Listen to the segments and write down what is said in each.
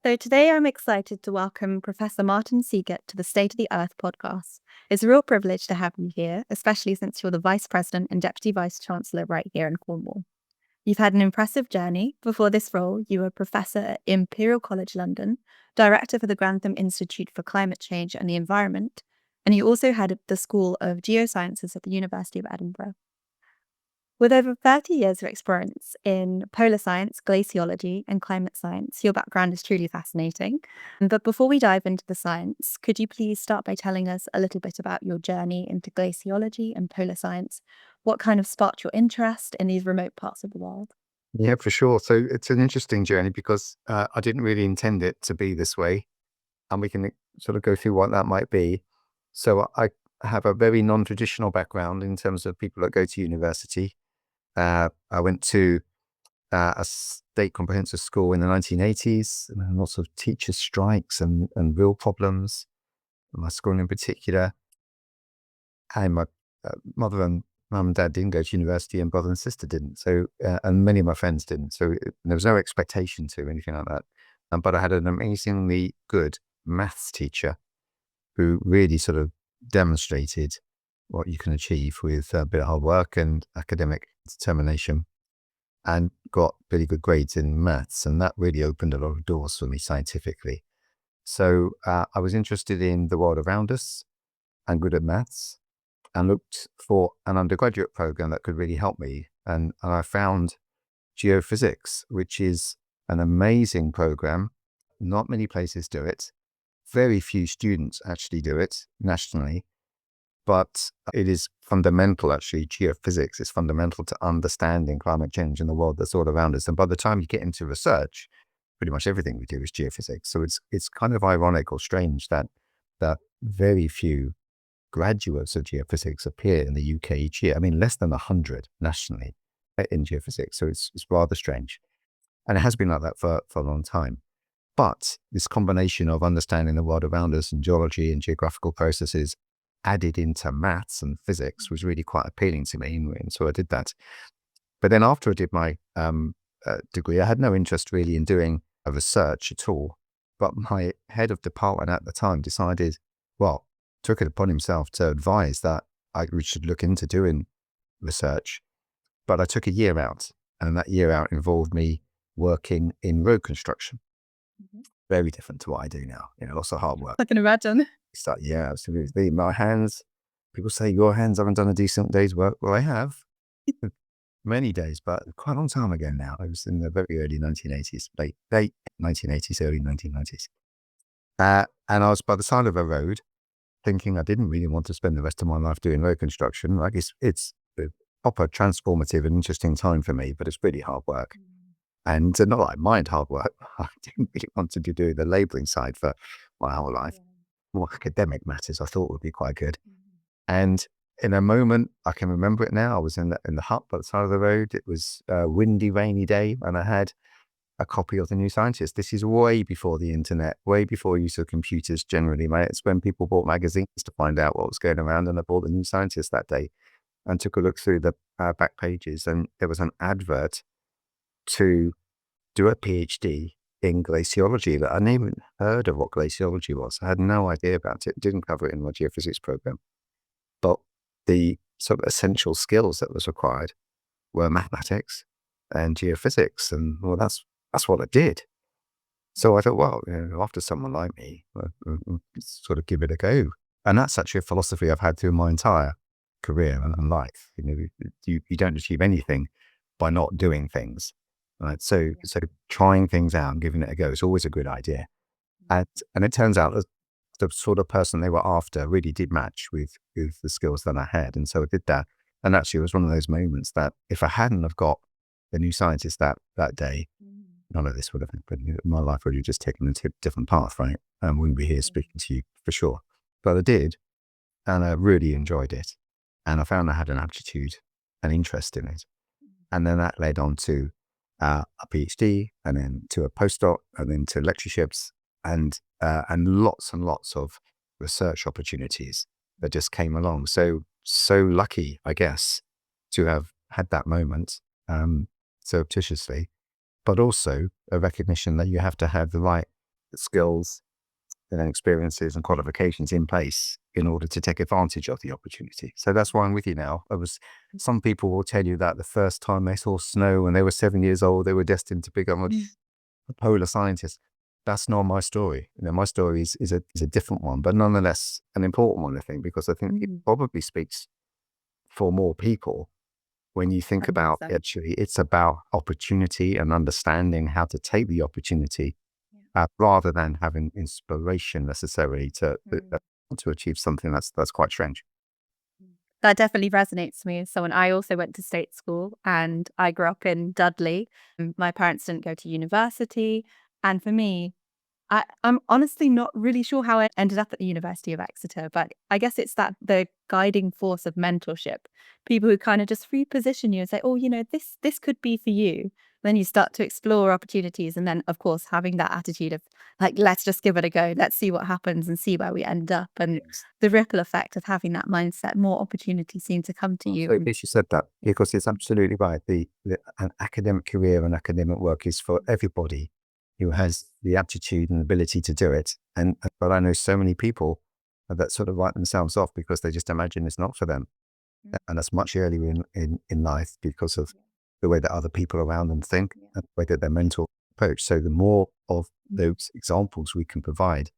So today I'm excited to welcome Professor Martin Siegert to the State of the Earth podcast. It's a real privilege to have you here, especially since you're the Vice President and Deputy Vice-Chancellor right here in Cornwall. You've had an impressive journey. Before this role, you were Professor at Imperial College London, Director for the Grantham Institute for Climate Change and the Environment, and you also had the School of Geosciences at the University of Edinburgh. With over 30 years of experience in polar science, glaciology, and climate science, your background is truly fascinating. But before we dive into the science, could you please start by telling us a little bit about your journey into glaciology and polar science? What kind of sparked your interest in these remote parts of the world? Yeah, for sure. So it's an interesting journey because I didn't really intend it to be this way. And we can sort of go through what that might be. So I have a very non-traditional background in terms of people that go to university. I went to a state comprehensive school in the 1980s, and lots of teacher strikes and real problems. My school in particular, and my mother and mum and dad didn't go to university, and brother and sister didn't. So, and many of my friends didn't. So there was no expectation to anything like that. But I had an amazingly good maths teacher who really sort of demonstrated what you can achieve with a bit of hard work and academic determination, and got really good grades in maths. And that really opened a lot of doors for me scientifically. So I was interested in the world around us and good at maths, and looked for an undergraduate program that could really help me. And I found geophysics, which is an amazing program. Not many places do it. Very few students actually do it nationally, but it is fundamental, actually. Geophysics is fundamental to understanding climate change in the world that's all around us. And by the time you get into research, pretty much everything we do is geophysics. So it's kind of ironic or strange that very few graduates of geophysics appear in the UK each year. I mean, less than 100 nationally in geophysics. So it's rather strange. And it has been like that for a long time. But this combination of understanding the world around us and geology and geographical processes added into maths and physics was really quite appealing to me. And so I did that. But then after I did my degree, I had no interest really in doing a research at all. But my head of department at the time decided, took it upon himself to advise that we should look into doing research. But I took a year out, and that year out involved me working in road construction. Very different to what I do now. Lots of hard work. I can imagine. It's like, yeah, absolutely. My hands, people say your hands haven't done a decent day's work. Well, I have many days, but quite a long time ago now. I was in the very early 1980s, late 1980s, early 1990s. And I was by the side of a road thinking I didn't really want to spend the rest of my life doing road construction. Like it's a proper transformative and interesting time for me, but it's really hard work. And not that I mind hard work. I didn't really want to be doing the labouring side for my whole life. More academic matters I thought would be quite good. And in a moment, I can remember it now, I was in the hut by the side of the road. It was a windy, rainy day, and I had a copy of The New Scientist. This is way before the internet, way before use of computers generally, mate. It's when people bought magazines to find out what was going around, and I bought The New Scientist that day and took a look through the back pages, and there was an advert to do a PhD in glaciology that I hadn't even heard of what glaciology was. I had no idea about it. Didn't cover it in my geophysics program. But the sort of essential skills that was required were mathematics and geophysics. And that's what I did. So I thought, after someone like me, sort of give it a go. And that's actually a philosophy I've had through my entire career and life. You don't achieve anything by not doing things. Right. So trying things out and giving it a go is always a good idea. And it turns out that the sort of person they were after really did match with the skills that I had. And so I did that. And actually it was one of those moments that if I hadn't have got The New Scientist that day, none of this would have happened. My life would have just taken a different path, right? And wouldn't be here speaking to you for sure. But I did. And I really enjoyed it. And I found I had an aptitude and interest in it. And then that led on to a PhD, and then to a postdoc, and then to lectureships, and lots and lots of research opportunities that just came along. So lucky, I guess, to have had that moment surreptitiously, but also a recognition that you have to have the right skills and experiences and qualifications in place in order to take advantage of the opportunity. So that's why I'm with you now. Some people will tell you that the first time they saw snow when they were 7 years old, they were destined to become a polar scientist. That's not my story. My story is a different one, but nonetheless an important one, I think, because I think it probably speaks for more people when you think about actually it's about opportunity and understanding how to take the opportunity rather than having inspiration necessarily to achieve something that's quite strange. That definitely resonates to me as someone. I also went to state school and I grew up in Dudley. My parents didn't go to university. And for me, I'm honestly not really sure how I ended up at the University of Exeter, but I guess it's the guiding force of mentorship. People who kind of just reposition you and say, oh, this could be for you. Then you start to explore opportunities. And then, of course, having that attitude of like, let's just give it a go. Let's see what happens and see where we end up. And the ripple effect of having that mindset, more opportunities seem to come to you. So you said that because it's absolutely right. An academic career and academic work is for everybody who has the aptitude and ability to do it. But I know so many people that sort of write themselves off because they just imagine it's not for them. And that's much earlier in life because of the way that other people around them think and the way that their mental approach. So the more of those examples we can provide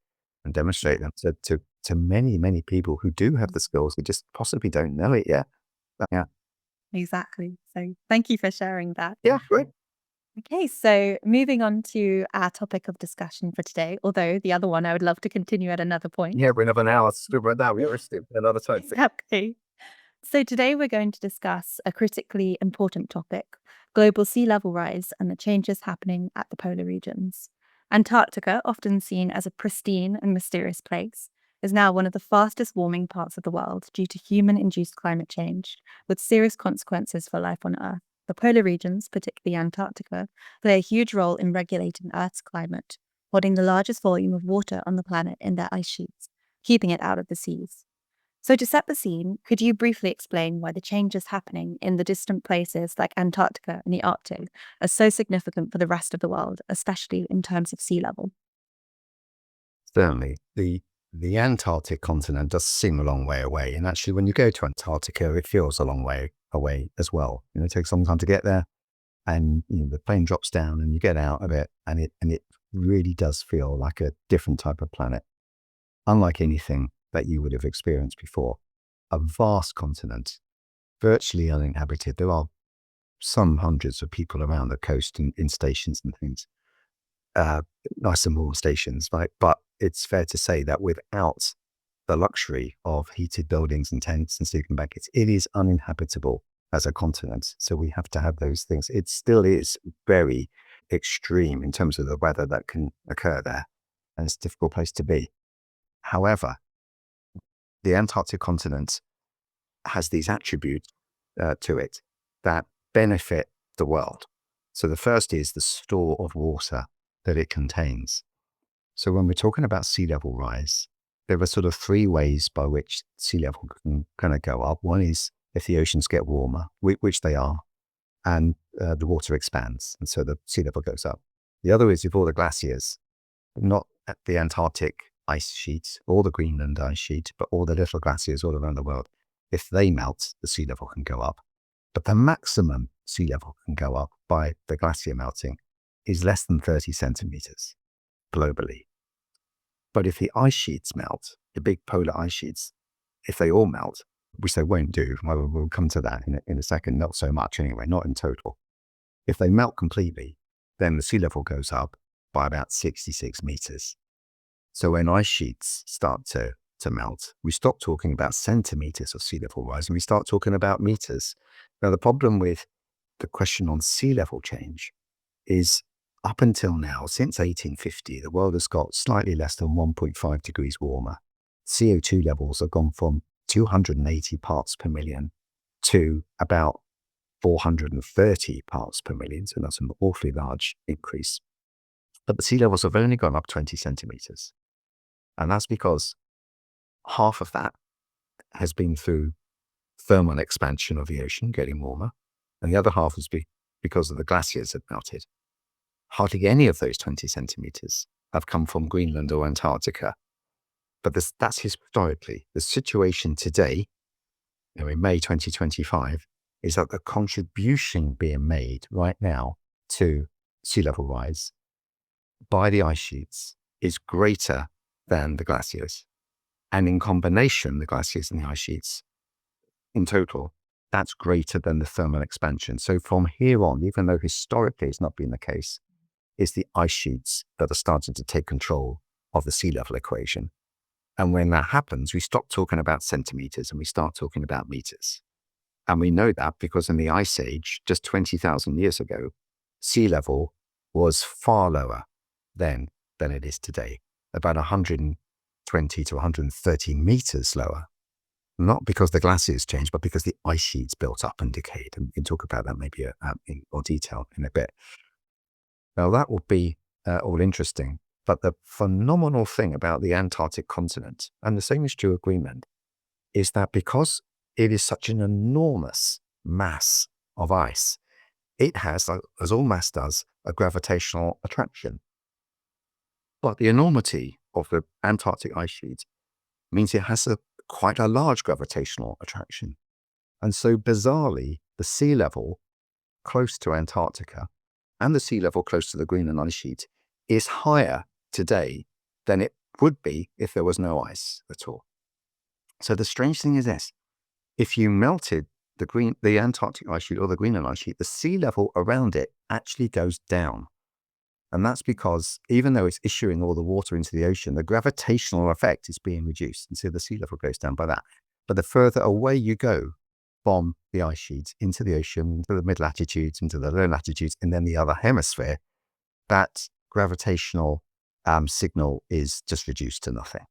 and demonstrate them to many, many people who do have the skills, who just possibly don't know it yet. Yeah. Exactly. So thank you for sharing that. Yeah, great. Okay, so moving on to our topic of discussion for today, although the other one I would love to continue at another point. Yeah, we're another hour. Right now. We are another time. Okay. So today we're going to discuss a critically important topic, global sea level rise and the changes happening at the polar regions. Antarctica, often seen as a pristine and mysterious place, is now one of the fastest warming parts of the world due to human-induced climate change, with serious consequences for life on Earth. The polar regions, particularly Antarctica, play a huge role in regulating Earth's climate, holding the largest volume of water on the planet in their ice sheets, keeping it out of the seas. So to set the scene, could you briefly explain why the changes happening in the distant places like Antarctica and the Arctic are so significant for the rest of the world, especially in terms of sea level? Certainly. The Antarctic continent does seem a long way away. And actually, when you go to Antarctica, it feels a long way away as well. It takes some time to get there. And the plane drops down and you get out of it. And it really does feel like a different type of planet, unlike anything that you would have experienced before. A vast continent, virtually uninhabited. There are some hundreds of people around the coast in stations and things. Nice and warm stations, right? But it's fair to say that without the luxury of heated buildings and tents and sleeping baskets, it is uninhabitable as a continent. So we have to have those things. It still is very extreme in terms of the weather that can occur there, and it's a difficult place to be. However, the Antarctic continent has these attributes to it that benefit the world. So the first is the store of water that it contains. So when we're talking about sea level rise, there are sort of three ways by which sea level can kind of go up. One is if the oceans get warmer, which they are, and the water expands, and so the sea level goes up. The other is if all the glaciers, not at the Antarctic ice sheet or the Greenland ice sheet, but all the little glaciers all around the world, if they melt, the sea level can go up. But the maximum sea level can go up by the glacier melting is less than 30 centimetres globally. But if the ice sheets melt, the big polar ice sheets, if they all melt, which they won't do, we'll come to that in a second, not so much anyway, not in total. If they melt completely, then the sea level goes up by about 66 metres. So when ice sheets start to melt, we stop talking about centimetres of sea level rise and we start talking about metres. Now, the problem with the question on sea level change is up until now, since 1850, the world has got slightly less than 1.5 degrees warmer. CO2 levels have gone from 280 parts per million to about 430 parts per million. So that's an awfully large increase. But the sea levels have only gone up 20 centimetres. And that's because half of that has been through thermal expansion of the ocean, getting warmer. And the other half has been because of the glaciers that melted. Hardly any of those 20 centimetres have come from Greenland or Antarctica. But that's historically. The situation today, in May 2025, is that the contribution being made right now to sea level rise by the ice sheets is greater than the glaciers. And in combination, the glaciers and the ice sheets, in total, that's greater than the thermal expansion. So from here on, even though historically it's not been the case, it's the ice sheets that are starting to take control of the sea level equation. And when that happens, we stop talking about centimetres and we start talking about metres. And we know that because in the Ice Age, just 20,000 years ago, sea level was far lower then than it is today, about 120 to 130 metres lower. Not because the glaciers changed, but because the ice sheets built up and decayed. And we can talk about that maybe in more detail in a bit. Now, that will be all interesting. But the phenomenal thing about the Antarctic continent, and the same is true of Greenland, is that because it is such an enormous mass of ice, it has, as all mass does, a gravitational attraction. But the enormity of the Antarctic ice sheet means it has quite a large gravitational attraction. And so bizarrely, the sea level close to Antarctica and the sea level close to the Greenland ice sheet is higher today than it would be if there was no ice at all. So the strange thing is this: if you melted the Antarctic ice sheet or the Greenland ice sheet, the sea level around it actually goes down. And that's because even though it's issuing all the water into the ocean, the gravitational effect is being reduced. And so the sea level goes down by that. But the further away you go from the ice sheet into the ocean, into the mid-latitudes, into the low latitudes, and then the other hemisphere, that gravitational signal is just reduced to nothing.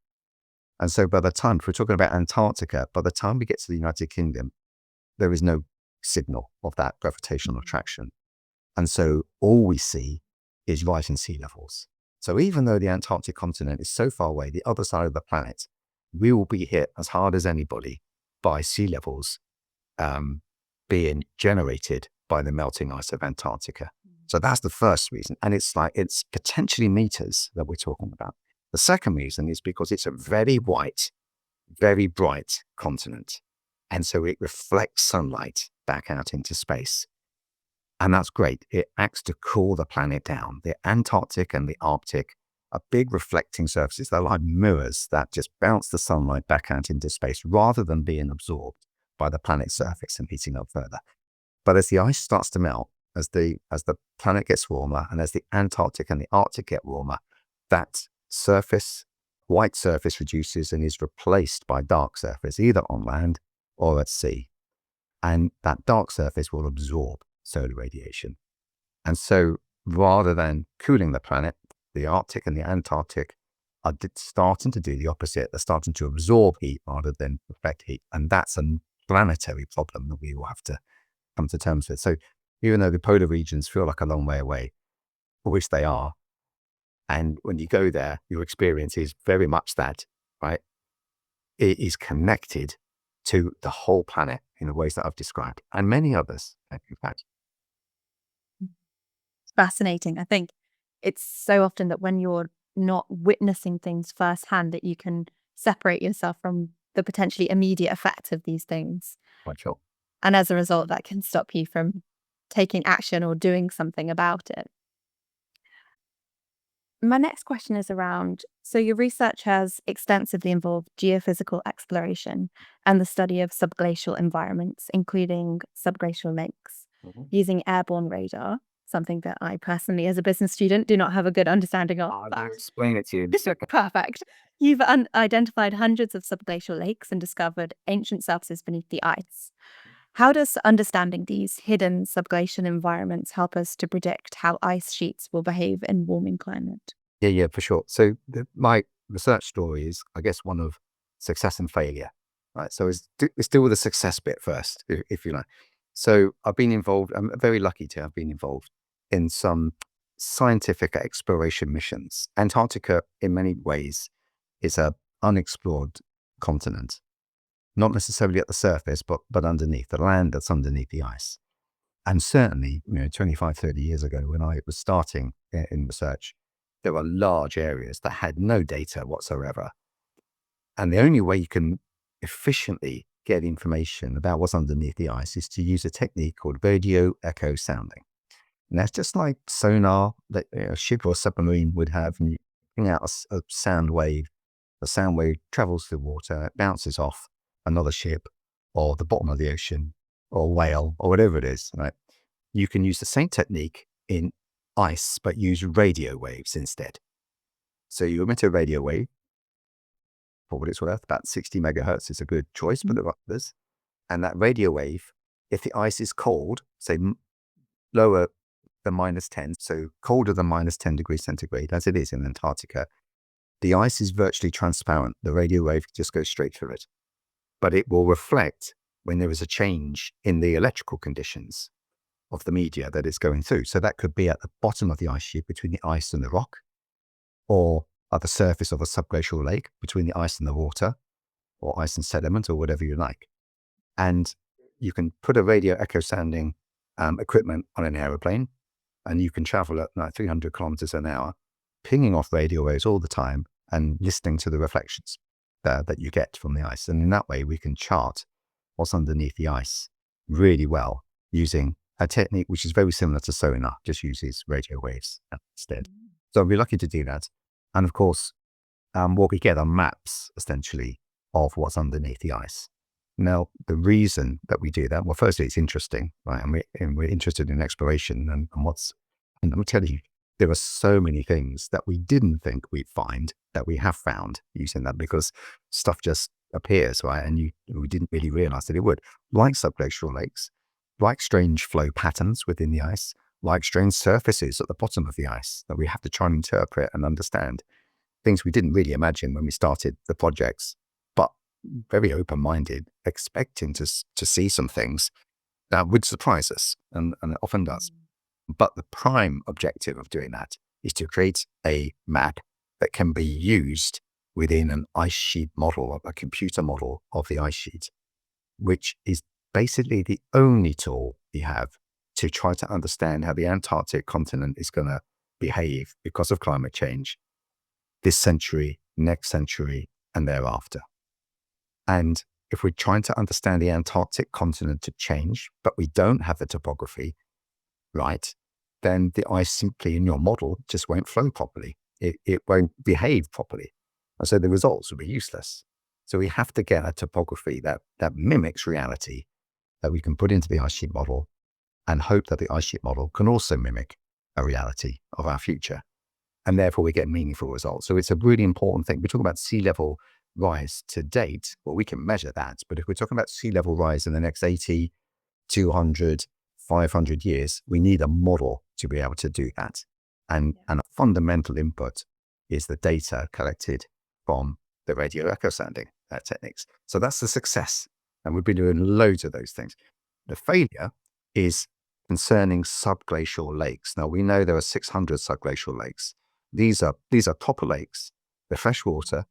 And so by the time, if we're talking about Antarctica, by the time we get to the United Kingdom, there is no signal of that gravitational attraction. And so all we see is rising sea levels. So even though the Antarctic continent is so far away, the other side of the planet, we will be hit as hard as anybody by sea levels being generated by the melting ice of Antarctica. So that's the first reason. And it's potentially meters that we're talking about. The second reason is because it's a very white, very bright continent. And so it reflects sunlight back out into space. And that's great. It acts to cool the planet down. The Antarctic and the Arctic are big reflecting surfaces. They're like mirrors that just bounce the sunlight back out into space rather than being absorbed by the planet's surface and heating up further. But as the ice starts to melt, as the planet gets warmer, and as the Antarctic and the Arctic get warmer, that white surface reduces and is replaced by dark surface, either on land or at sea. And that dark surface will absorb solar radiation. And so rather than cooling the planet, the Arctic and the Antarctic are starting to do the opposite. They're starting to absorb heat rather than reflect heat. And that's a planetary problem that we will have to come to terms with. So even though the polar regions feel like a long way away, which they are, and when you go there, your experience is very much that, right? It is connected to the whole planet in the ways that I've described, and many others, in fact. Fascinating. I think it's so often that when you're not witnessing things firsthand that you can separate yourself from the potentially immediate effects of these things. Quite sure. And as a result, that can stop you from taking action or doing something about it. My next question is around, so your research has extensively involved geophysical exploration and the study of subglacial environments, including subglacial lakes, using airborne radar, something that I personally, as a business student, do not have a good understanding of. I'll explain it to you. Perfect. You've identified hundreds of subglacial lakes and discovered ancient surfaces beneath the ice. How does understanding these hidden subglacial environments help us to predict how ice sheets will behave in warming climate? Yeah, for sure. So my research story is, I guess, one of success and failure, right? So let's deal with the success bit first, if you like. So I've been involved, I'm very lucky to have been involved in some scientific exploration missions. Antarctica, in many ways, is an unexplored continent. Not necessarily at the surface, but underneath, the land that's underneath the ice. And certainly, 25, 30 years ago, when I was starting in research, there are large areas that had no data whatsoever. And the only way you can efficiently get information about what's underneath the ice is to use a technique called radio echo sounding. And that's just like sonar that a ship or submarine would have, and you bring out a sound wave. The sound wave travels through water, it bounces off another ship or the bottom of the ocean or whale or whatever it is, right? You can use the same technique in ice, but use radio waves instead. So you emit a radio wave for what it's worth, about 60 megahertz is a good choice, but there are others. And that radio wave, if the ice is cold, say lower than -10, so colder than -10 degrees centigrade, as it is in Antarctica, the ice is virtually transparent. The radio wave just goes straight through it. But it will reflect when there is a change in the electrical conditions of the media that it's going through. So that could be at the bottom of the ice sheet between the ice and the rock, or at the surface of a subglacial lake between the ice and the water, or ice and sediment, or whatever you like. And you can put a radio echo sounding equipment on an aeroplane, and you can travel at like 300 kilometers an hour, pinging off radio waves all the time and listening to the reflections that you get from the ice. And in that way, we can chart what's underneath the ice really well using a technique which is very similar to sonar, just uses radio waves instead. So we're lucky to do that. And of course, what we get are maps, essentially, of what's underneath the ice. Now, the reason that we do that, well, firstly, it's interesting, right? And we're interested in exploration and I'm telling you, there are so many things that we didn't think we'd find that we have found using that, because stuff just appears, right? And we didn't really realize that it would, like subglacial lakes, like strange flow patterns within the ice, like strange surfaces at the bottom of the ice that we have to try and interpret and understand. Things we didn't really imagine when we started the projects, but very open-minded, expecting to see some things that would surprise us, and it often does. But the prime objective of doing that is to create a map that can be used within an ice sheet model, a computer model of the ice sheet, which is basically the only tool we have to try to understand how the Antarctic continent is going to behave because of climate change this century, next century, and thereafter. And if we're trying to understand the Antarctic continent to change, but we don't have the topography, right, then the ice simply in your model just won't flow properly. It won't behave properly. And so the results will be useless. So we have to get a topography that mimics reality that we can put into the ice sheet model, and hope that the ice sheet model can also mimic a reality of our future. And therefore we get meaningful results. So it's a really important thing. We talk about sea level rise to date. Well, we can measure that. But if we're talking about sea level rise in the next 80, 200, 500 years, we need a model to be able to do that. And a fundamental input is the data collected from the radio echo sounding techniques. So that's the success. And we've been doing loads of those things. The failure is concerning subglacial lakes. Now, we know there are 600 subglacial lakes. These are proper lakes. They're freshwater.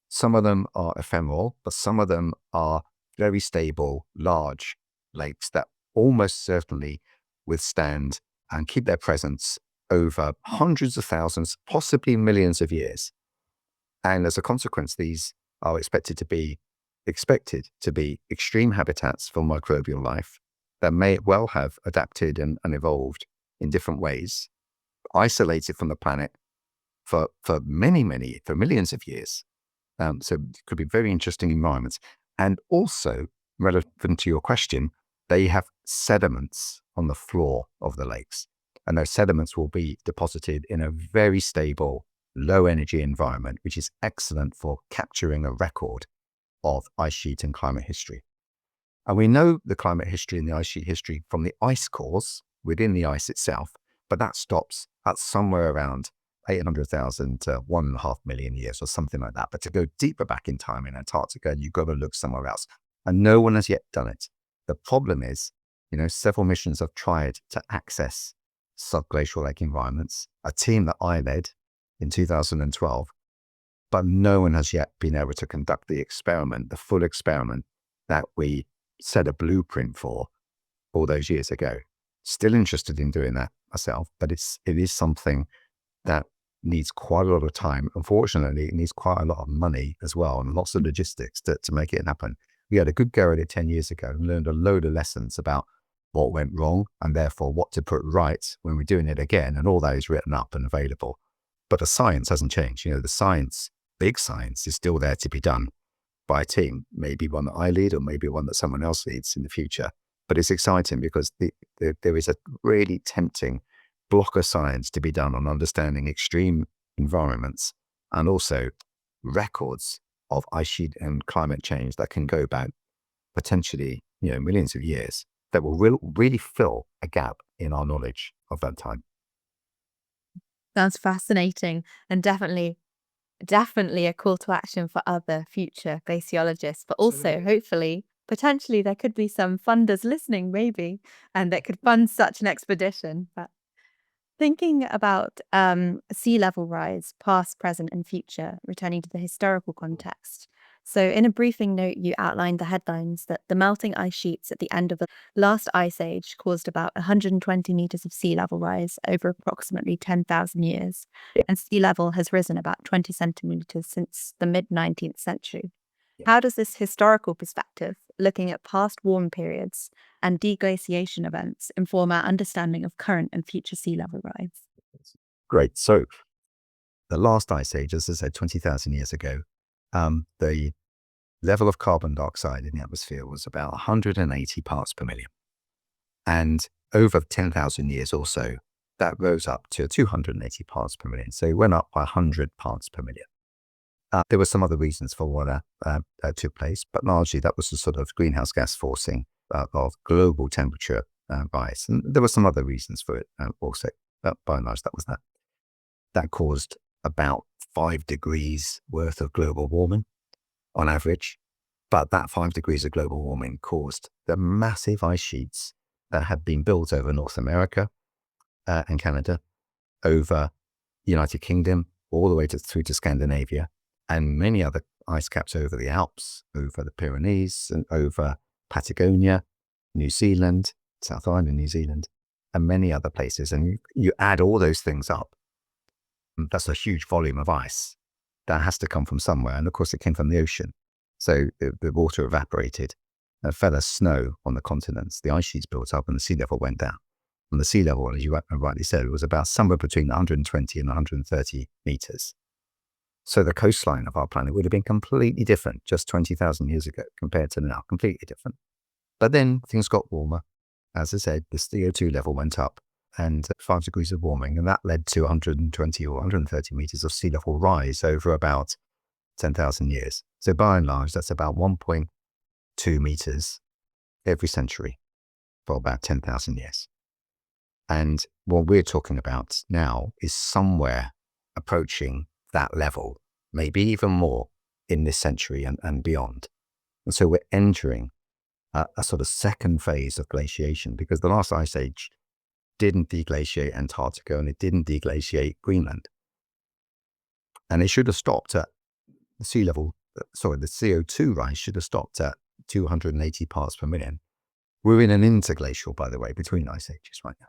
Some of them are ephemeral, but some of them are very stable, large lakes that almost certainly withstand and keep their presence over hundreds of thousands, possibly millions of years. And as a consequence, these are expected to be extreme habitats for microbial life that may well have adapted and evolved in different ways, isolated from the planet for millions of years. So it could be very interesting environments. And also, relevant to your question, they have sediments on the floor of the lakes. And those sediments will be deposited in a very stable, low energy environment, which is excellent for capturing a record of ice sheet and climate history. And we know the climate history and the ice sheet history from the ice cores within the ice itself, but that stops at somewhere around 800,000 to 1.5 million years or something like that. But to go deeper back in time in Antarctica, you've got to look somewhere else. And no one has yet done it. The problem is, several missions have tried to access subglacial lake environments, a team that I led in 2012, but no one has yet been able to conduct the full experiment that we set a blueprint for all those years ago. Still interested in doing that myself, but it is something that needs quite a lot of time. Unfortunately, it needs quite a lot of money as well, and lots of logistics to make it happen. We had a good go at it 10 years ago and learned a load of lessons about what went wrong and therefore what to put right when we're doing it again. And all that is written up and available. But the science hasn't changed. The science, big science, is still there to be done by a team, maybe one that I lead or maybe one that someone else leads in the future. But it's exciting because there is a really tempting block of science to be done on understanding extreme environments and also records of ice sheet and climate change that can go back potentially, millions of years, that will really fill a gap in our knowledge of that time. Sounds fascinating, and definitely a call to action for other future glaciologists, but also hopefully, potentially there could be some funders listening maybe, and that could fund such an expedition. But thinking about sea level rise, past, present, and future, returning to the historical context. So in a briefing note, you outlined the headlines that the melting ice sheets at the end of the last ice age caused about 120 meters of sea level rise over approximately 10,000 years, and sea level has risen about 20 centimeters since the mid-19th century. How does this historical perspective, looking at past warm periods and deglaciation events, inform our understanding of current and future sea level rise? Great. So the last ice age, as I said, 20,000 years ago, the level of carbon dioxide in the atmosphere was about 180 parts per million. And over 10,000 years or so, that rose up to 280 parts per million. So it went up by 100 parts per million. There were some other reasons for what that took place, but largely that was the sort of greenhouse gas forcing of global temperature rise. And there were some other reasons for it also, but by and large, that was that. That caused about 5 degrees worth of global warming on average. But that 5 degrees of global warming caused the massive ice sheets that had been built over North America and Canada, over United Kingdom, all the way through to Scandinavia, and many other ice caps over the Alps, over the Pyrenees, and over Patagonia, New Zealand, South Island, New Zealand, and many other places. And you add all those things up, that's a huge volume of ice that has to come from somewhere. And of course, it came from the ocean. So the water evaporated, fell as snow on the continents, the ice sheets built up, and the sea level went down. And the sea level, as you rightly said, was about somewhere between 120 and 130 meters. So the coastline of our planet would have been completely different just 20,000 years ago compared to now, completely different. But then things got warmer. As I said, the CO2 level went up and 5 degrees of warming, and that led to 120 or 130 meters of sea level rise over about 10,000 years. So by and large, that's about 1.2 meters every century for about 10,000 years. And what we're talking about now is somewhere approaching that level, maybe even more in this century and beyond. And so we're entering a sort of second phase of glaciation, because the last ice age didn't deglaciate Antarctica and it didn't deglaciate Greenland. And it should have stopped at the sea level, the CO2 rise should have stopped at 280 parts per million. We're in an interglacial, by the way, between ice ages right now.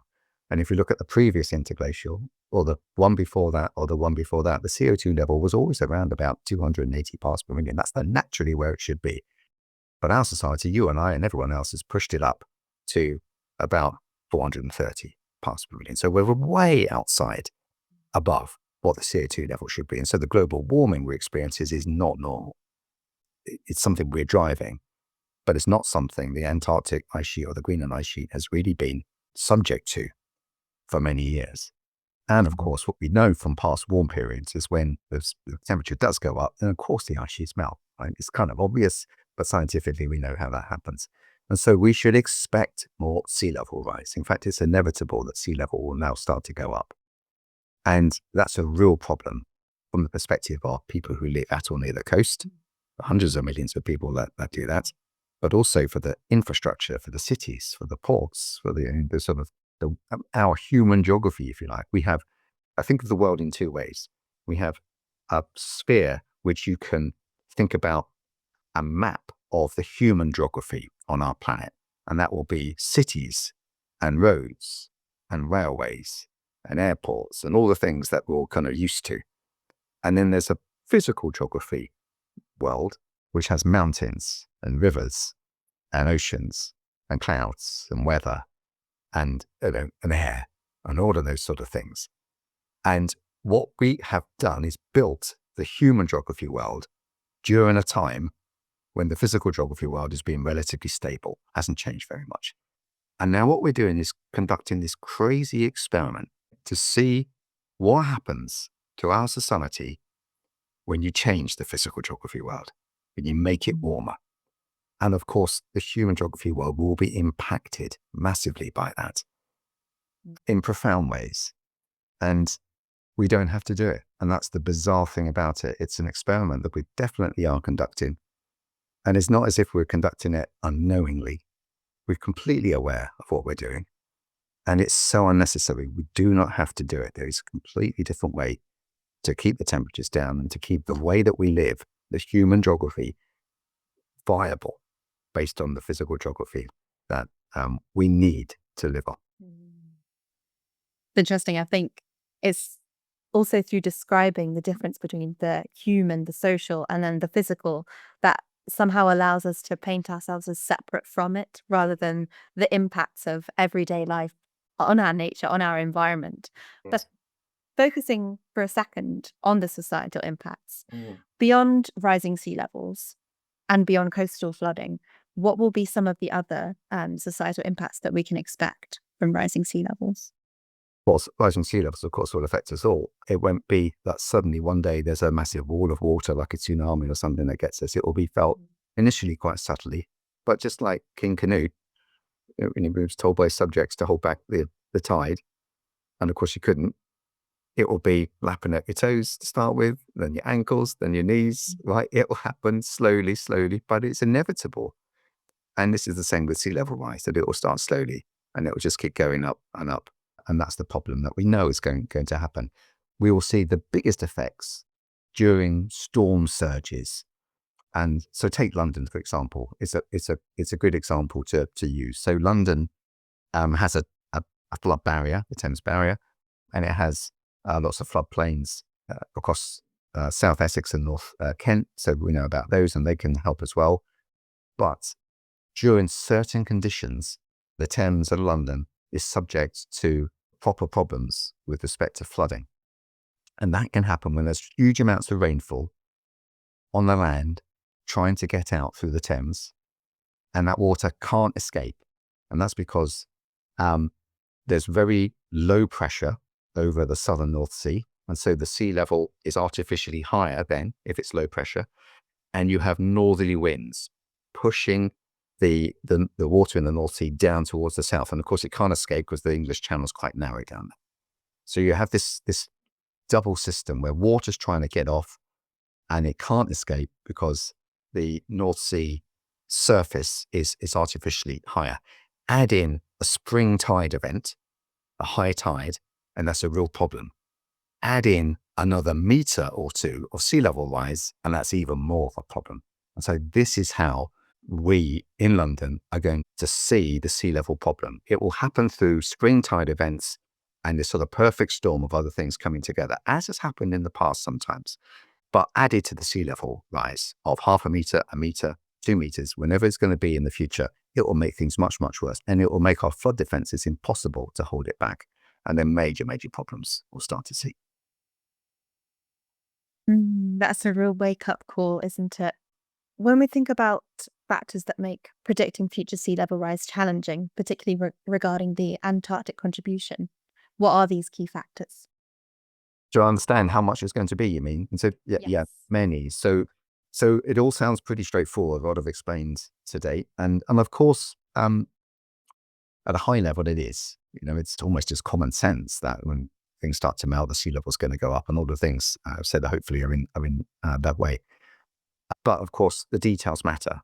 And if you look at the previous interglacial, or the one before that, or the one before that, the CO2 level was always around about 280 parts per million. That's naturally where it should be. But our society, you and I and everyone else, has pushed it up to about 430 parts per million. So we're way outside, above what the CO2 level should be. And so the global warming we experience is not normal. It's something we're driving, but it's not something the Antarctic ice sheet or the Greenland ice sheet has really been subject to for many years. And of course, what we know from past warm periods is when the temperature does go up, then of course the ice sheets melt. Right? It's kind of obvious, but scientifically we know how that happens. And so we should expect more sea level rise. In fact, it's inevitable that sea level will now start to go up. And that's a real problem from the perspective of people who live at or near the coast, hundreds of millions of people that do that, but also for the infrastructure, for the cities, for the ports, for the sort of our human geography, if you like. I think of the world in two ways. We have a sphere which you can think about a map of the human geography on our planet, and that will be cities and roads and railways and airports and all the things that we're all kind of used to. And then there's a physical geography world, which has mountains and rivers and oceans and clouds and weather and, and air and all of those sort of things. And what we have done is built the human geography world during a time when the physical geography world has been relatively stable, hasn't changed very much. And now what we're doing is conducting this crazy experiment to see what happens to our society when you change the physical geography world, when you make it warmer. And of course, the human geography world will be impacted massively by that in profound ways. And we don't have to do it. And that's the bizarre thing about it. It's an experiment that we definitely are conducting. And it's not as if we're conducting it unknowingly. We're completely aware of what we're doing. And it's so unnecessary. We do not have to do it. There is a completely different way to keep the temperatures down and to keep the way that we live, the human geography, viable based on the physical geography that we need to live on. It's interesting. I think it's also through describing the difference between the human, the social, and then the physical that somehow allows us to paint ourselves as separate from it rather than the impacts of everyday life on our nature, on our environment. Yes. But focusing for a second on the societal impacts, beyond rising sea levels and beyond coastal flooding, what will be some of the other societal impacts that we can expect from rising sea levels? Of course, rising sea levels, of course, will affect us all. It won't be that suddenly one day there's a massive wall of water like a tsunami or something that gets us. It will be felt initially quite subtly, but just like King Canute, when he was told by his subjects to hold back the tide, and of course you couldn't, it will be lapping at your toes to start with, then your ankles, then your knees, right? It will happen slowly, but it's inevitable. And this is the same with sea level rise, that it will start slowly and it will just keep going up and up. And that's the problem that we know is going to happen. We will see the biggest effects during storm surges. And so take London, for example. It's a good example to use. So London has a flood barrier, the Thames Barrier, and it has lots of floodplains across South Essex and North Kent. So we know about those and they can help as well. But during certain conditions, the Thames and London is subject to proper problems with respect to flooding. And that can happen when there's huge amounts of rainfall on the land trying to get out through the Thames, and that water can't escape. And that's because there's very low pressure over the southern North Sea. And so the sea level is artificially higher then if it's low pressure. And you have northerly winds pushing the water in the North Sea down towards the south. And of course, it can't escape because the English Channel is quite narrow down there. So you have this double system where water's trying to get off and it can't escape because the North Sea surface is artificially higher. Add in a spring tide event, a high tide, and that's a real problem. Add in another metre or two of sea level rise, and that's even more of a problem. And so this is how we in London are going to see the sea level problem. It will happen through spring tide events and this sort of perfect storm of other things coming together, as has happened in the past sometimes. But added to the sea level rise of 0.5 metre, 2 metres, whenever it's going to be in the future, it will make things much, much worse. And it will make our flood defences impossible to hold it back. And then major, major problems we'll start to see. That's a real wake-up call, isn't it? When we think about factors that make predicting future sea level rise challenging, particularly regarding the Antarctic contribution, what are these key factors? Do you understand how much it's going to be, you mean? And so, yeah, many. So it all sounds pretty straightforward, what I've explained to date. And of course, at a high level, it is. It's almost just common sense that when things start to melt, the sea level is going to go up, and all the things I've said that hopefully are in that way. But of course, the details matter,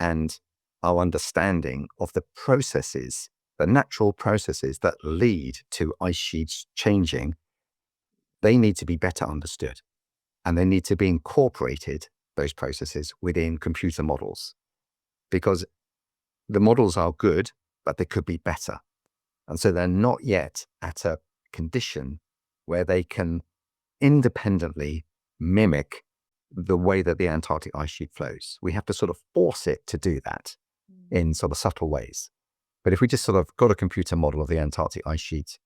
and our understanding of the processes, the natural processes that lead to ice sheets changing, they need to be better understood, and they need to be incorporated, those processes, within computer models, because the models are good, but they could be better. And so they're not yet at a condition where they can independently mimic the way that the Antarctic ice sheet flows. We have to sort of force it to do that in sort of subtle ways. But if we just sort of got a computer model of the Antarctic ice sheet,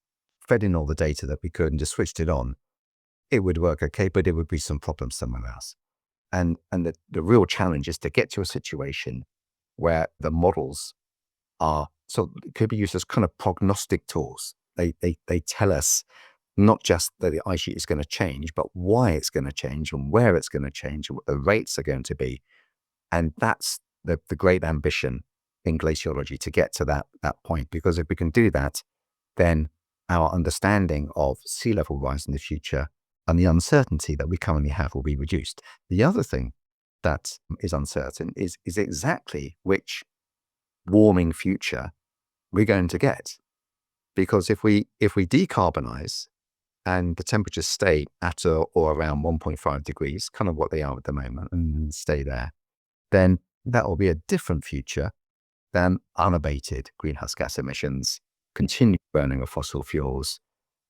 fed in all the data that we could and just switched it on, it would work okay, but it would be some problems somewhere else. And the real challenge is to get to a situation where the models are, so it could be used as kind of prognostic tools. They tell us not just that the ice sheet is going to change, but why it's going to change and where it's going to change and what the rates are going to be. And that's the great ambition in glaciology, to get to that point. Because if we can do that, then our understanding of sea level rise in the future and the uncertainty that we currently have will be reduced. The other thing that is uncertain is exactly which warming future we're going to get. Because if we decarbonize and the temperatures stay at or around 1.5 degrees, kind of what they are at the moment, and stay there, then that will be a different future than unabated greenhouse gas emissions, continued burning of fossil fuels.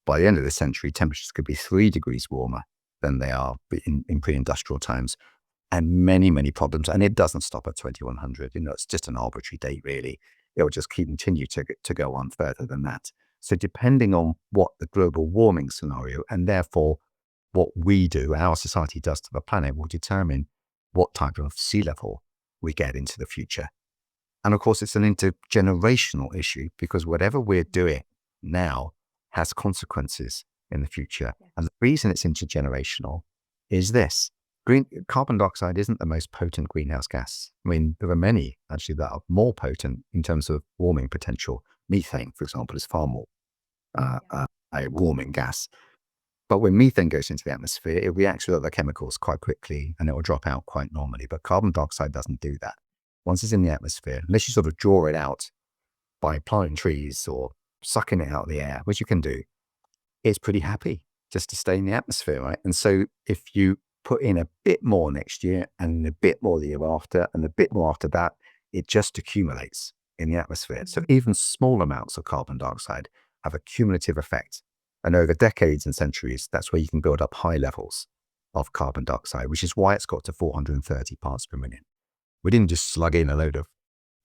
By the end of the century, temperatures could be 3 degrees warmer than they are in pre-industrial times, and many, many problems. And it doesn't stop at 2100. It's just an arbitrary date, really. It will just continue to go on further than that. So depending on what the global warming scenario, and therefore what we do, our society does to the planet, will determine what type of sea level we get into the future. And of course, it's an intergenerational issue, because whatever we're doing now has consequences in the future. And the reason it's intergenerational is this. Carbon dioxide isn't the most potent greenhouse gas. I mean, there are many actually that are more potent in terms of warming potential. Methane, for example, is far more a warming gas. But when methane goes into the atmosphere, it reacts with other chemicals quite quickly and it will drop out quite normally. But carbon dioxide doesn't do that. Once it's in the atmosphere, unless you sort of draw it out by planting trees or sucking it out of the air, which you can do, it's pretty happy just to stay in the atmosphere, right? And so if you put in a bit more next year and a bit more the year after and a bit more after that, it just accumulates in the atmosphere. So even small amounts of carbon dioxide have a cumulative effect. And over decades and centuries, that's where you can build up high levels of carbon dioxide, which is why it's got to 430 parts per million. We didn't just slug in a load of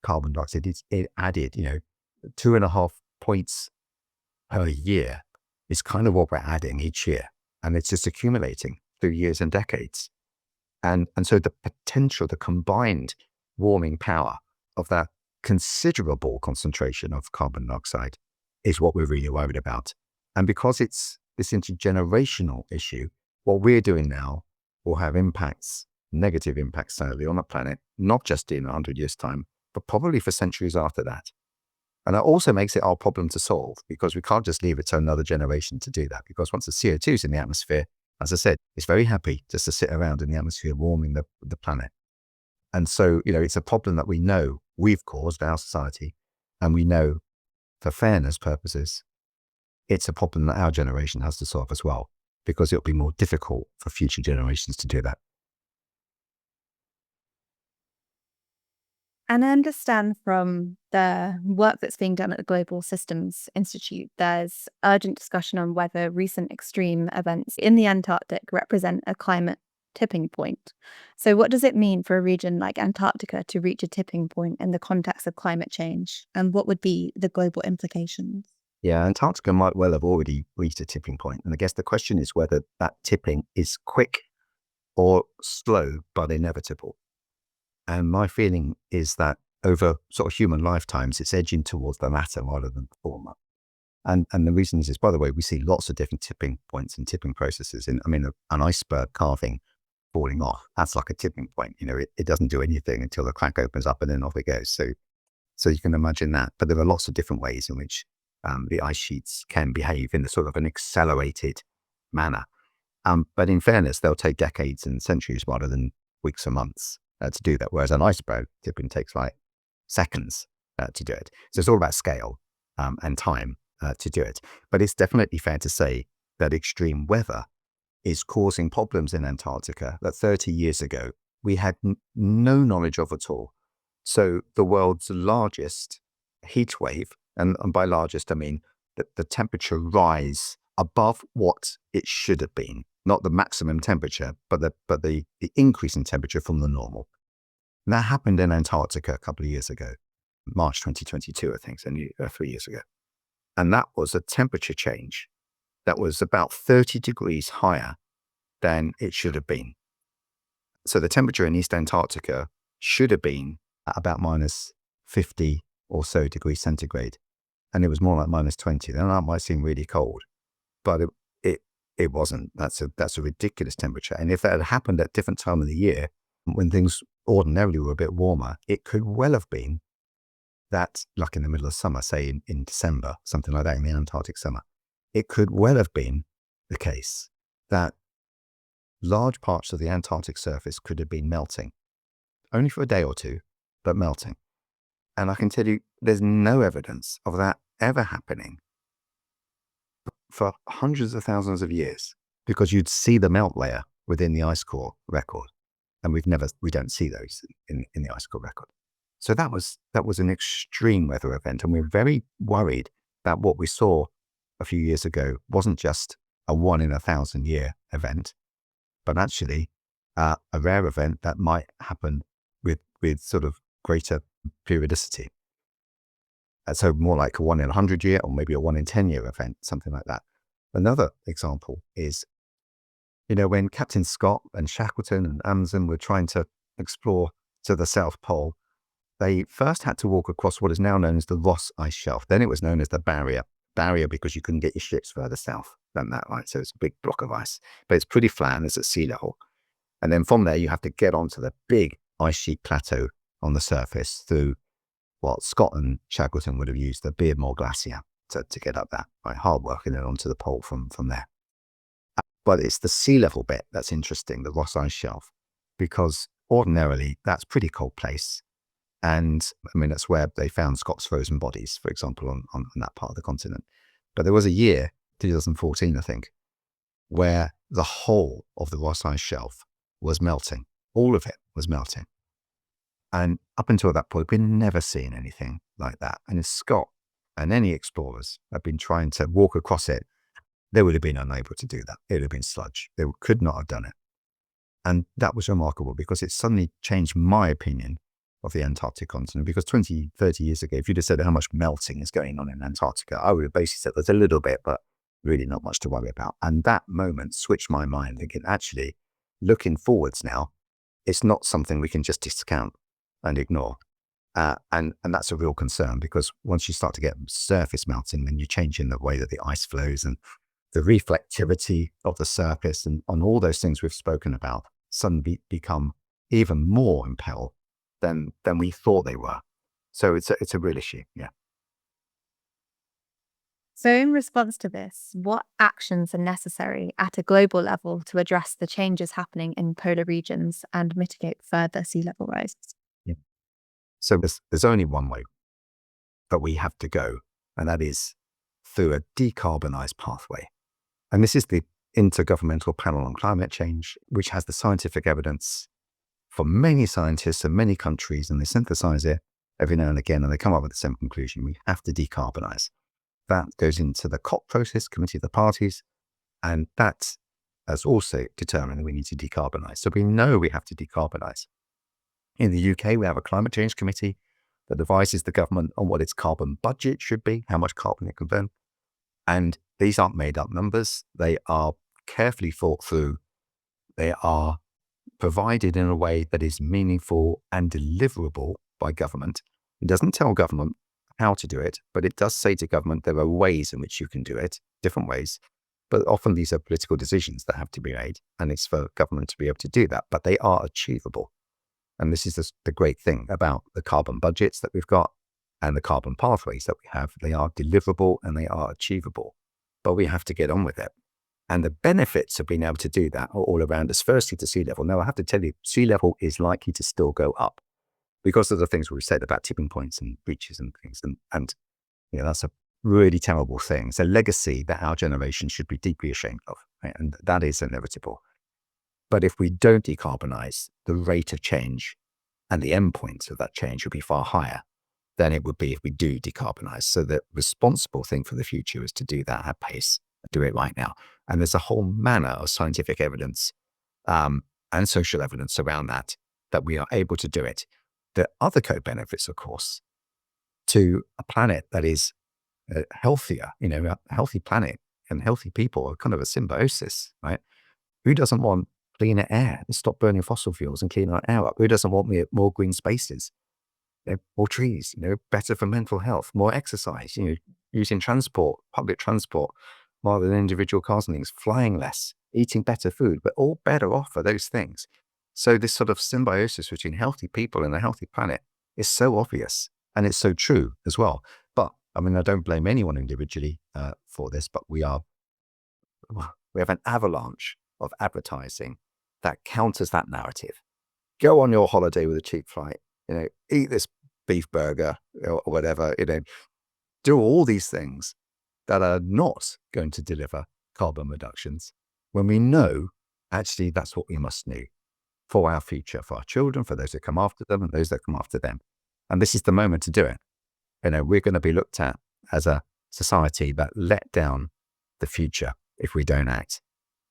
carbon dioxide. It added, 2.5 points per year is kind of what we're adding each year. And it's just accumulating through years and decades. And so the potential, the combined warming power of that considerable concentration of carbon dioxide is what we're really worried about. And because it's this intergenerational issue, what we're doing now will have impacts, negative impacts sadly, on the planet, not just in 100 years' time, but probably for centuries after that. And that also makes it our problem to solve, because we can't just leave it to another generation to do that. Because once the CO2 is in the atmosphere, as I said, it's very happy just to sit around in the atmosphere warming the planet. And so, it's a problem that we know we've caused, our society, and we know for fairness purposes, it's a problem that our generation has to solve as well, because it'll be more difficult for future generations to do that. And I understand from the work that's being done at the Global Systems Institute, there's urgent discussion on whether recent extreme events in the Antarctic represent a climate tipping point. So what does it mean for a region like Antarctica to reach a tipping point in the context of climate change? And what would be the global implications? Yeah, Antarctica might well have already reached a tipping point. And I guess the question is whether that tipping is quick or slow but inevitable. And my feeling is that over sort of human lifetimes, it's edging towards the latter rather than the former. And the reason is, by the way, we see lots of different tipping points and tipping processes. An iceberg carving falling off, that's like a tipping point. It doesn't do anything until the crack opens up and then off it goes. So you can imagine that. But there are lots of different ways in which the ice sheets can behave in a sort of an accelerated manner. But in fairness, they'll take decades and centuries rather than weeks or months to do that. Whereas an iceberg tipping takes like seconds to do it. So it's all about scale and time to do it. But it's definitely fair to say that extreme weather is causing problems in Antarctica that 30 years ago we had no knowledge of at all. So the world's largest heat wave, and by largest I mean the temperature rise above what it should have been, not the maximum temperature, but the increase in temperature from the normal. And that happened in Antarctica a couple of years ago, March 2022, I think, so 3 years ago. And that was a temperature change that was about 30 degrees higher than it should have been. So the temperature in East Antarctica should have been at about minus 50 or so degrees centigrade. And it was more like minus 20. Then that might seem really cold, but it wasn't. That's a ridiculous temperature. And if that had happened at a different time of the year, when things ordinarily were a bit warmer, it could well have been that, like in the middle of summer, say in December, something like that, in the Antarctic summer, it could well have been the case that large parts of the Antarctic surface could have been melting, only for a day or two, but melting. And I can tell you, there's no evidence of that ever happening for hundreds of thousands of years, because you'd see the melt layer within the ice core record, and we don't see those in the ice core record. So that was an extreme weather event, and we're very worried that what we saw a few years ago wasn't just a 1 in 1,000 year event, but actually a rare event that might happen with sort of greater periodicity. So more like a 1 in 100 year, or maybe a 1 in 10 year event, something like that. Another example is, when Captain Scott and Shackleton and Amundsen were trying to explore to the South Pole, they first had to walk across what is now known as the Ross Ice Shelf. Then it was known as the barrier because you couldn't get your ships further south than that, right? So it's a big block of ice, but it's pretty flat and it's at sea level. And then from there, you have to get onto the big ice sheet plateau on the surface through what Scott and Shackleton would have used, the Beardmore Glacier, to get up that, right? Hard work, and then onto the pole from there. But it's the sea level bit that's interesting, the Ross Ice Shelf, because ordinarily that's a pretty cold place. And I mean, that's where they found Scott's frozen bodies, for example, on that part of the continent. But there was a year, 2014, I think, where the whole of the Ross Ice Shelf was melting. All of it was melting. And up until that point, we'd never seen anything like that. And if Scott and any explorers had been trying to walk across it, they would have been unable to do that. It would have been sludge. They could not have done it. And that was remarkable, because it suddenly changed my opinion of the Antarctic continent. Because 20, 30 years ago, if you'd have said how much melting is going on in Antarctica, I would have basically said there's a little bit, but really not much to worry about. And that moment switched my mind, thinking, actually, looking forwards now, it's not something we can just discount and ignore. And that's a real concern, because once you start to get surface melting, then you're changing the way that the ice flows, and the reflectivity of the surface, and on all those things we've spoken about suddenly become even more in peril than we thought they were. So it's a real issue. Yeah. So in response to this, what actions are necessary at a global level to address the changes happening in polar regions and mitigate further sea level rise? Yeah. So there's only one way that we have to go, and that is through a decarbonized pathway. And this is the Intergovernmental Panel on Climate Change, which has the scientific evidence for many scientists and many countries, and they synthesize it every now and again, and they come up with the same conclusion: we have to decarbonize. That goes into the COP process, Committee of the Parties, and that has also determined that we need to decarbonize. So we know we have to decarbonize. In the UK, we have a climate change committee that advises the government on what its carbon budget should be, how much carbon it can burn. And these aren't made up numbers. They are carefully thought through. They are provided in a way that is meaningful and deliverable by government. It doesn't tell government how to do it, but it does say to government there are ways in which you can do it, different ways. But often these are political decisions that have to be made, and it's for government to be able to do that, but they are achievable. And this is the great thing about the carbon budgets that we've got and the carbon pathways that we have. They are deliverable and they are achievable, but we have to get on with it. And the benefits of being able to do that are all around us. Firstly, to sea level. Now, I have to tell you, sea level is likely to still go up because of the things we've said about tipping points and breaches and things. And that's a really terrible thing. It's a legacy that our generation should be deeply ashamed of, right? And that is inevitable. But if we don't decarbonize, the rate of change and the endpoints of that change will be far higher than it would be if we do decarbonize. So the responsible thing for the future is to do that at pace do it right now. And there's a whole manner of scientific evidence and social evidence around that we are able to do it. The other co-benefits, of course, to a planet that is healthier, a healthy planet and healthy people are kind of a symbiosis, right? Who doesn't want cleaner air? Let's stop burning fossil fuels and clean our air up. Who doesn't want more green spaces? More trees, better for mental health, more exercise, using transport, public transport, rather than individual cars and things, flying less, eating better food. We're all better off for those things. So this sort of symbiosis between healthy people and a healthy planet is so obvious, and it's so true as well. But I mean, I don't blame anyone individually for this, but we have an avalanche of advertising that counters that narrative. Go on your holiday with a cheap flight, eat this beef burger or whatever, do all these things that are not going to deliver carbon reductions when we know actually that's what we must do for our future, for our children, for those that come after them and those that come after them. And this is the moment to do it. We're going to be looked at as a society that let down the future if we don't act.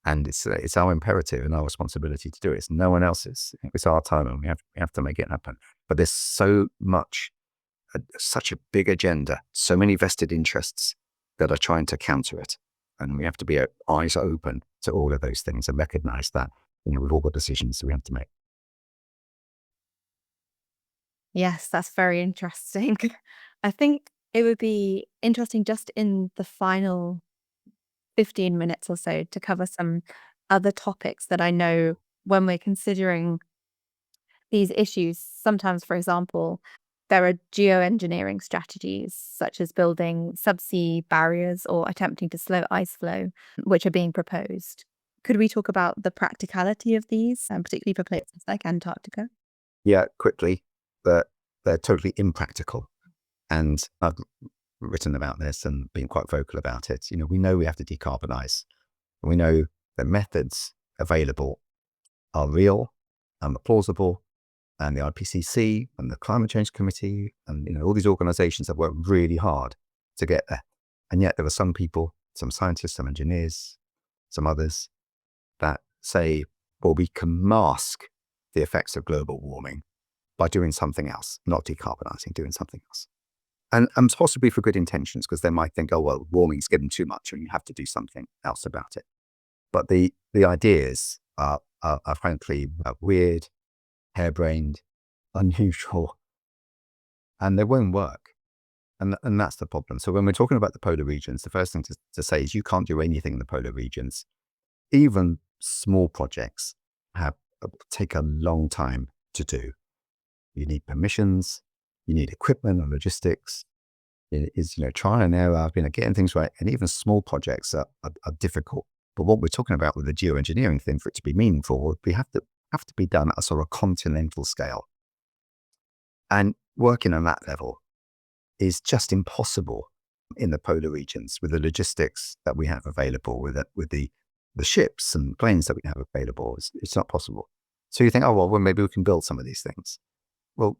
And it's our imperative and our responsibility to do it. It's no one else's. It's our time, and we have to make it happen. But there's so much, such a big agenda, so many vested interests that are trying to counter it. And we have to be eyes open to all of those things and recognize that, with all the decisions that we have to make. Yes, that's very interesting. I think it would be interesting just in the final 15 minutes or so to cover some other topics that I know when we're considering these issues. Sometimes, for example, there are geoengineering strategies such as building subsea barriers or attempting to slow ice flow, which are being proposed. Could we talk about the practicality of these, and particularly for places like Antarctica? Yeah, quickly, but they're totally impractical. And I've written about this and been quite vocal about it. We know we have to decarbonize. We know the methods available are real and plausible, and the IPCC and the Climate Change Committee and all these organizations have worked really hard to get there. And yet there are some people, some scientists, some engineers, some others that say, well, we can mask the effects of global warming by doing something else, not decarbonizing, doing something else. And possibly for good intentions, because they might think, oh, well, warming's getting too much and you have to do something else about it. But the ideas are frankly weird, harebrained, unusual, and they won't work. And that's the problem. So when we're talking about the polar regions, the first thing to say is you can't do anything in the polar regions. Even small projects take a long time to do. You need permissions, you need equipment and logistics. It is, trial and error, getting things right. And even small projects are difficult. But what we're talking about with the geoengineering thing, for it to be meaningful, we have to be done at a sort of continental scale. And working on that level is just impossible in the polar regions with the logistics that we have available, with the ships and planes that we have available. It's not possible. So you think, oh, well, maybe we can build some of these things. Well,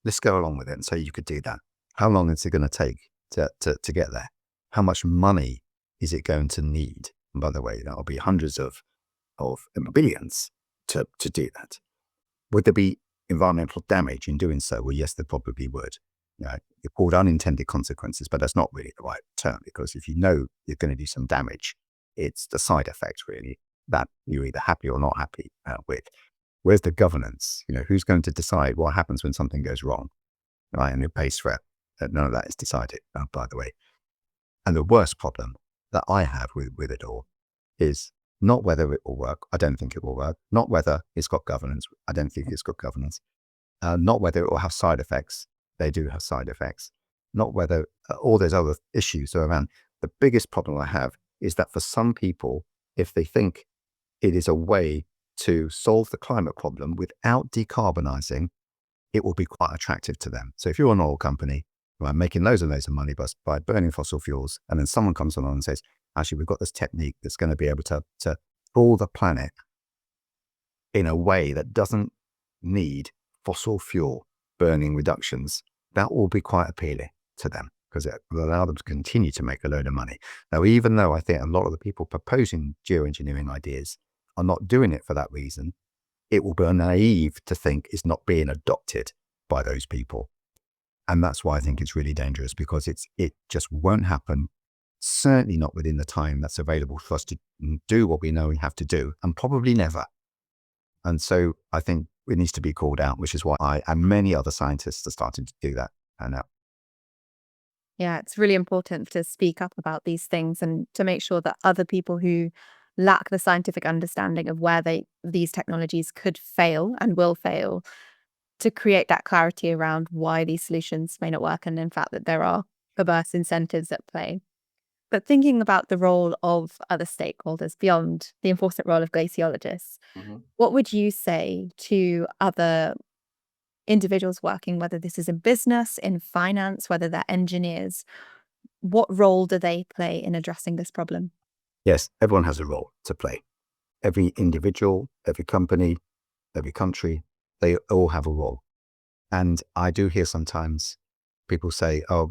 let's go along with it and say you could do that. How long is it going to take to get there? How much money is it going to need? And by the way, that'll be hundreds of billions to do that. Would there be environmental damage in doing so? Well, yes, there probably would. They're called unintended consequences, but that's not really the right term, because if you're going to do some damage, it's the side effect really that you're either happy or not happy with. Where's the governance? Who's going to decide what happens when something goes wrong? Right, and who pays for it? None of that is decided, by the way. And the worst problem that I have with it all is not whether it will work. I don't think it will work. Not whether it's got governance. I don't think it's got governance. Not whether it will have side effects. They do have side effects. Not whether all those other issues are around. The biggest problem I have is that for some people, if they think it is a way to solve the climate problem without decarbonizing, it will be quite attractive to them. So if you're an oil company, right, making loads and loads of money by burning fossil fuels, and then someone comes along and says, actually, we've got this technique that's going to be able to cool the planet in a way that doesn't need fossil fuel burning reductions, that will be quite appealing to them. because it will allow them to continue to make a load of money. Now, even though I think a lot of the people proposing geoengineering ideas are not doing it for that reason, it will be naive to think it's not being adopted by those people. And that's why I think it's really dangerous, because it just won't happen, certainly not within the time that's available for us to do what we know we have to do, and probably never. And so I think it needs to be called out, which is why I and many other scientists are starting to do that now. Yeah, it's really important to speak up about these things and to make sure that other people who lack the scientific understanding of where these technologies could fail and will fail, to create that clarity around why these solutions may not work, and in fact that there are perverse incentives at play. But thinking about the role of other stakeholders beyond the enforcement role of glaciologists, what would you say to other individuals working, whether this is in business, in finance, whether they're engineers? What role do they play in addressing this problem? Yes, everyone has a role to play. Every individual, every company, every country, they all have a role. And I do hear sometimes people say, oh,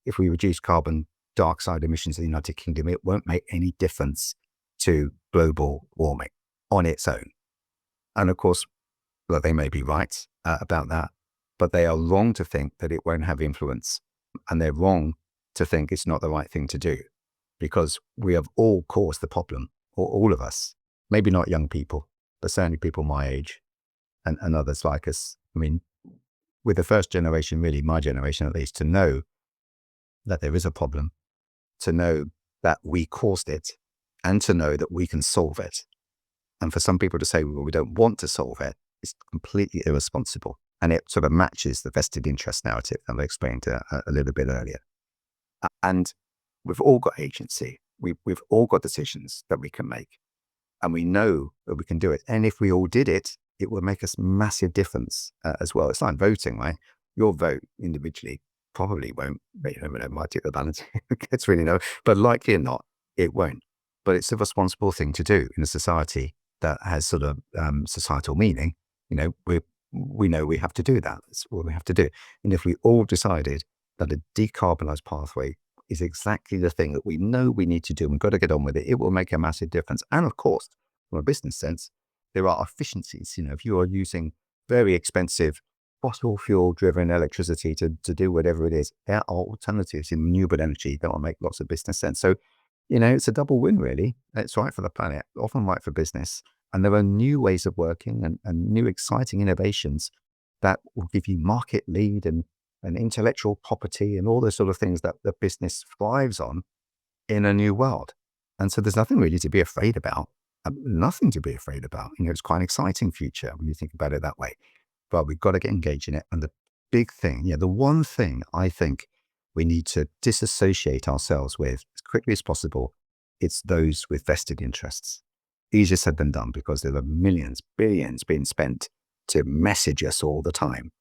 if we reduce carbon dioxide emissions in the United Kingdom, it won't make any difference to global warming on its own. And of course, well, they may be right about that, but they are wrong to think that it won't have influence. And they're wrong to think it's not the right thing to do, because we have all caused the problem, or all of us, maybe not young people, but certainly people my age and others like us. I mean, with the first generation, really my generation at least, to know that there is a problem, to know that we caused it, and to know that we can solve it. And for some people to say, well, we don't want to solve it, is completely irresponsible. And it sort of matches the vested interest narrative that I explained a little bit earlier. And we've all got agency. We've all got decisions that we can make. And we know that we can do it. And if we all did it, it would make us massive difference as well. It's like voting, right? Your vote individually probably won't, might do the balance. It's really no, but likely or not, it won't. But it's a responsible thing to do in a society that has sort of societal meaning. We know we have to do that. That's what we have to do. And if we all decided that a decarbonized pathway is exactly the thing that we know we need to do, and we've got to get on with it, it will make a massive difference. And of course, from a business sense, there are efficiencies. If you are using very expensive fossil fuel driven electricity to do whatever it is, there are alternatives in renewable energy that will make lots of business sense. So, it's a double win, really. It's right for the planet, often right for business. And there are new ways of working and new exciting innovations that will give you market lead and intellectual property and all those sort of things that the business thrives on in a new world. And so there's nothing really to be afraid about. Nothing to be afraid about. It's quite an exciting future when you think about it that way. But we've got to get engaged in it. And the big thing, the one thing I think we need to disassociate ourselves with as quickly as possible, it's those with vested interests. Easier said than done, because there are millions, billions being spent to message us all the time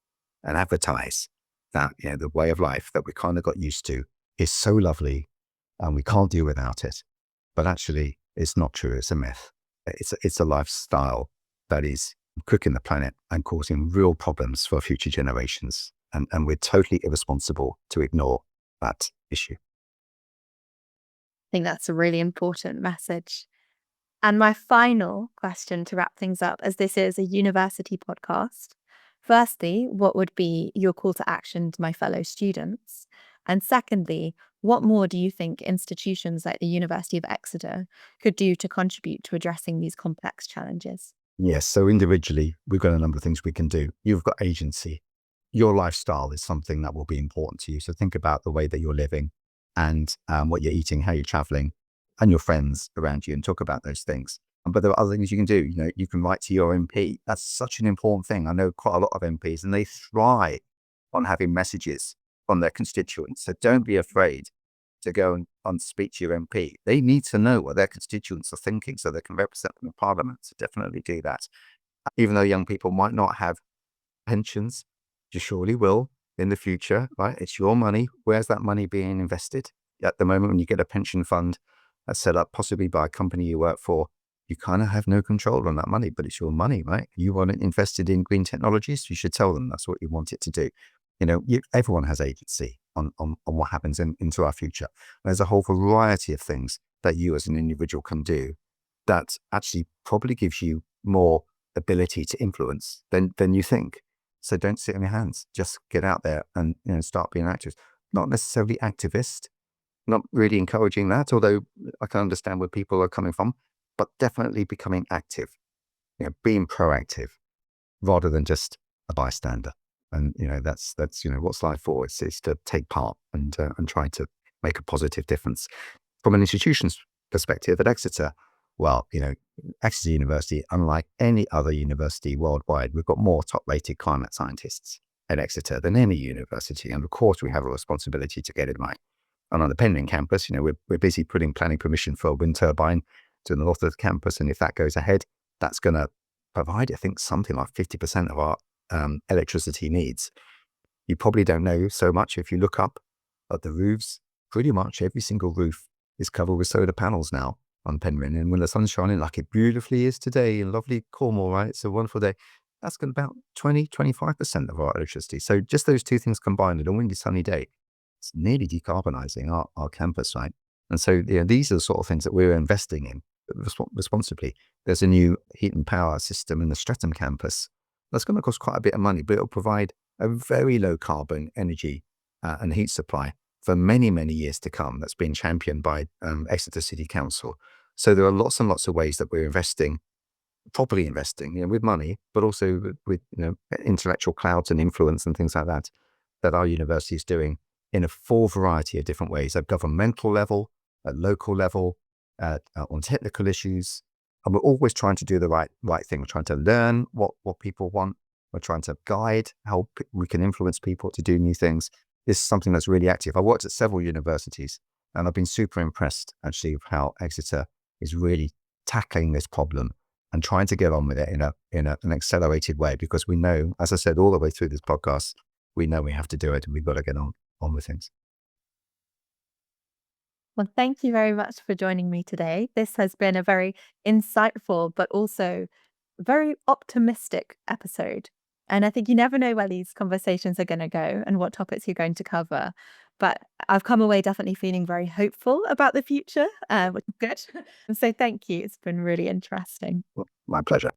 and advertise that the way of life that we kind of got used to is so lovely and we can't do without it. But actually, it's not true. It's a myth. It's a lifestyle that is cooking the planet and causing real problems for future generations. And we're totally irresponsible to ignore that issue. I think that's a really important message. And my final question to wrap things up, as this is a university podcast, firstly, what would be your call to action to my fellow students? And secondly, what more do you think institutions like the University of Exeter could do to contribute to addressing these complex challenges? Yes, so individually, we've got a number of things we can do. You've got agency. Your lifestyle is something that will be important to you. So think about the way that you're living and what you're eating, how you're traveling, and your friends around you, and talk about those things. But there are other things you can do. You can write to your MP. That's such an important thing. I know quite a lot of MPs, and they thrive on having messages from their constituents. So don't be afraid to go and speak to your MP. They need to know what their constituents are thinking so they can represent them in Parliament. So definitely do that. Even though young people might not have pensions, you surely will in the future, right? It's your money. Where's that money being invested? At the moment, when you get a pension fund that's set up possibly by a company you work for, you kind of have no control on that money, but it's your money, right? You want it invested in green technologies, you should tell them that's what you want it to do. Everyone has agency. on what happens into our future. There's a whole variety of things that you as an individual can do that actually probably gives you more ability to influence than you think. So don't sit on your hands. Just get out there and start being active. Not necessarily activist, not really encouraging that, although I can understand where people are coming from, but definitely becoming active, being proactive rather than just a bystander. And that's what's life for. It's to take part and try to make a positive difference. From an institution's perspective at Exeter, well, Exeter University, unlike any other university worldwide, we've got more top-rated climate scientists at Exeter than any university. And of course, we have a responsibility to get it right. And on the Penryn campus, we're busy putting planning permission for a wind turbine to the north of the campus. And if that goes ahead, that's going to provide, I think, something like 50% of our electricity needs. You probably don't know so much if you look up at the roofs. Pretty much every single roof is covered with solar panels now on Penryn. And when the sun's shining like it beautifully is today in lovely Cornwall, right? It's a wonderful day. That's got about 20-25% of our electricity. So just those two things combined in a windy, sunny day, it's nearly decarbonizing our campus, right? And so these are the sort of things that we're investing in responsibly. There's a new heat and power system in the Streatham campus. That's going to cost quite a bit of money, but it'll provide a very low carbon energy and heat supply for many, many years to come. That's been championed by Exeter City Council. So there are lots and lots of ways that we're investing, properly investing, with money, but also with intellectual clouds and influence and things like that our university is doing in a full variety of different ways at governmental level, at local level, on technical issues. And we're always trying to do the right thing. We're trying to learn what people want. We're trying to guide how we can influence people to do new things. This is something that's really active. I worked at several universities and I've been super impressed actually with how Exeter is really tackling this problem and trying to get on with it in an accelerated way, because we know, as I said all the way through this podcast, we know we have to do it and we've got to get on with things. Well, thank you very much for joining me today. This has been a very insightful, but also very optimistic episode. And I think you never know where these conversations are going to go and what topics you're going to cover. But I've come away definitely feeling very hopeful about the future, which is good. And so thank you. It's been really interesting. Well, my pleasure.